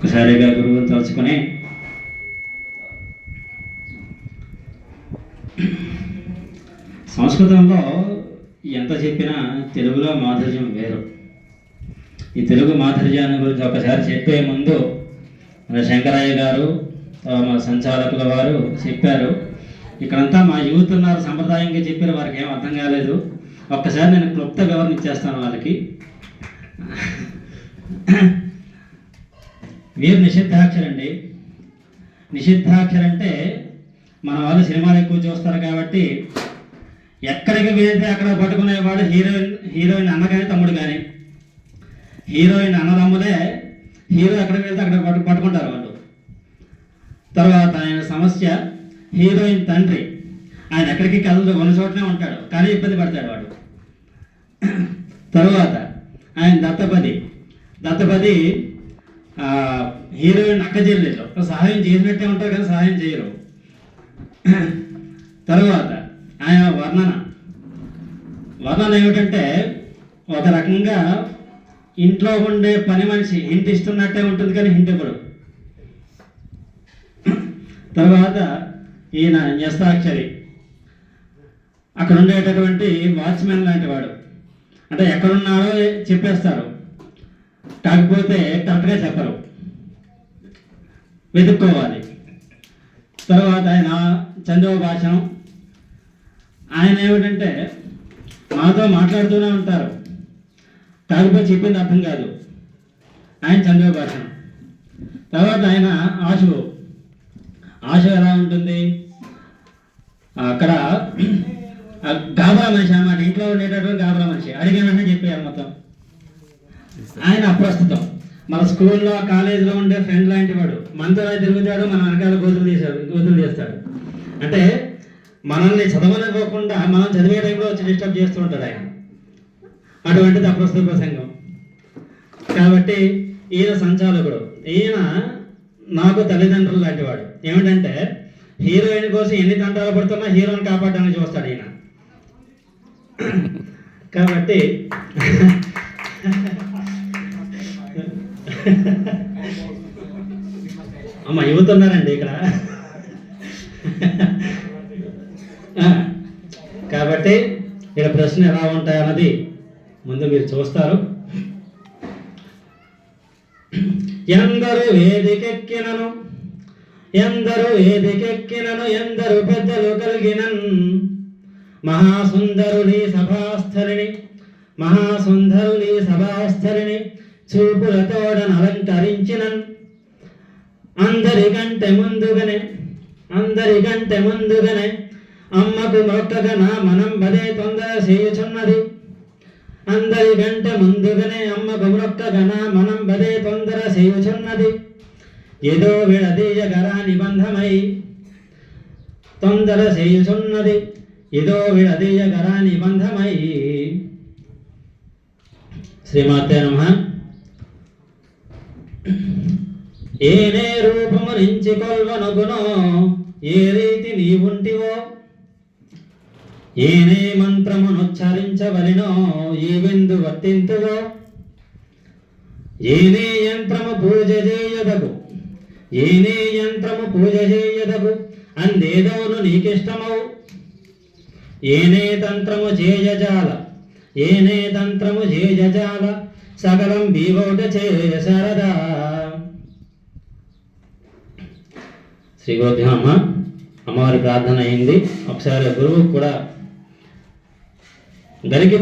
ఒకసారిగా గురువుని తలుచుకొని సంస్కృతంలో ఎంత చెప్పినా తెలుగులో మాధుర్యం వేరు. ఈ తెలుగు మాధుర్యాన్ని గురించి ఒకసారి చెప్పే ముందు మన శంకరయ్య గారు మా సంచాలకుల వారు చెప్పారు. ఇక్కడంతా మా యూత్ ఉన్నారు, సంప్రదాయంగా చెప్పారు, వారికి ఏం అర్థం కాలేదు. ఒక్కసారి నేను క్లుప్త వివరణ ఇచ్చేస్తాను వాళ్ళకి. వీరు నిషిద్ధాక్షరండి. నిషిద్ధాక్షర అంటే మన వాళ్ళు సినిమాలు ఎక్కువ చూస్తారు కాబట్టి ఎక్కడికి వెళ్తే అక్కడ పట్టుకునేవాడు హీరోయిన్ అన్న కానీ తమ్ముడు కానీ. హీరోయిన్ అన్నదమ్ములే, హీరో ఎక్కడికి వెళ్తే అక్కడ పట్టుకుంటారు వాళ్ళు. తర్వాత ఆయన సమస్య హీరోయిన్ తండ్రి. ఆయన ఎక్కడికి కదలదు, ఉన్న చోటనే ఉంటాడు కానీ ఇబ్బంది పడతాడు వాడు. తరువాత ఆయన దత్తపది హీరోయిన్ అక్క చెల్లెలు సహాయం చేసినట్టే ఉంటారు కానీ సహాయం చేయరు. తరువాత ఆయన వర్ణన ఏమిటంటే ఒక రకంగా ఇంట్లో ఉండే పని మనిషి, ఇంటి ఇస్తున్నట్టే ఉంటుంది కానీ ఇంటి ఇవ్వడు. తర్వాత ఈయన న్యస్తాక్షరి, అక్కడ ఉండేటటువంటి వాచ్మెన్ లాంటి వాడు. అంటే ఎక్కడున్నారో చెప్పేస్తారు, కాకపోతే కరెక్ట్గా చెప్పరు, వెతుక్కోవాలి. తర్వాత ఆయన చంద్రోభాషణం. ఆయన ఏమిటంటే మాతో మాట్లాడుతూనే ఉంటారు, కాకపోతే చెప్పింది అర్థం కాదు. ఆయన చంద్రోభాషణం. తర్వాత ఆయన ఆశ ఎలా ఉంటుంది, అక్కడ గాబరా మనిషి అన్నమాట. ఇంట్లో ఉండేటటువంటి గాబరా మనిషి, అడిగిన వెంటనే చెప్పేయాలి మొత్తం. ఆయన అప్రస్తుతం. మన స్కూల్లో కాలేజీలో ఉండే ఫ్రెండ్ లాంటి వాడు. మనతో తిరుగుతాడు, మన వెనకాల గోతులు చేస్తాడు. అంటే మనల్ని చదవనివ్వకుండా మనం చదివే టైంలో వచ్చి డిస్టర్బ్ చేస్తూ ఉంటాడు ఆయన. అటువంటిది అప్రస్తుత ప్రసంగం. కాబట్టి ఈయన సంచాలకుడు. ఈయన నాకు తల్లిదండ్రులు లాంటి వాడు. ఏమిటంటే హీరోయిన్ కోసం ఎన్ని తంటాలు పడుతున్నా హీరోని కాపాడడానికి చూస్తాడు ఈయన. కాబట్టి అమ్మ యువత ఉన్నారండి ఇక్కడ. కాబట్టి ఇక్కడ ప్రశ్న ఎలా ఉంటాయన్నది ముందు మీరు చూస్తారు. ఎందరు వేదికెక్కినను ఎందరు పెద్దలు కలిగినన్ మహాసుందరుని సభాస్థలిని చూపులతోడను అలంకరించినన్ అందరికంటే ముందుగానే అమ్మకు మొక్కగా నా మనం బదే తొందర చేయుచున్నది. అందరికంటే ముందుగానే అమ్మకు మొక్కగా నా మనం బదే తొందర చేయుచున్నది. ఏదో విడదీయ గరాని బంధమై తొందర చేయుచున్నది. ఏదో విడదీయ గరాని బంధమై. శ్రీమాతే నమః. ఏనే రూపము నుంచి కొల్వనగునో, ఏ రీతి నీవుంటివో, ఏనే మంత్రమునుచ్చరించవలెనో, ఏ విందు వర్తింతువో, ఏనే యంత్రము పూజ చేయదగు అందేదోను నీకిష్టమౌ. ఏనే తంత్రము చేయజాల సకలం బీవోట చేయ శారదా. శ్రీ గురుభ్యో నమః. అమ్మవారి ప్రార్థన అయింది. ఒకసారి గురువు కూడా గరికి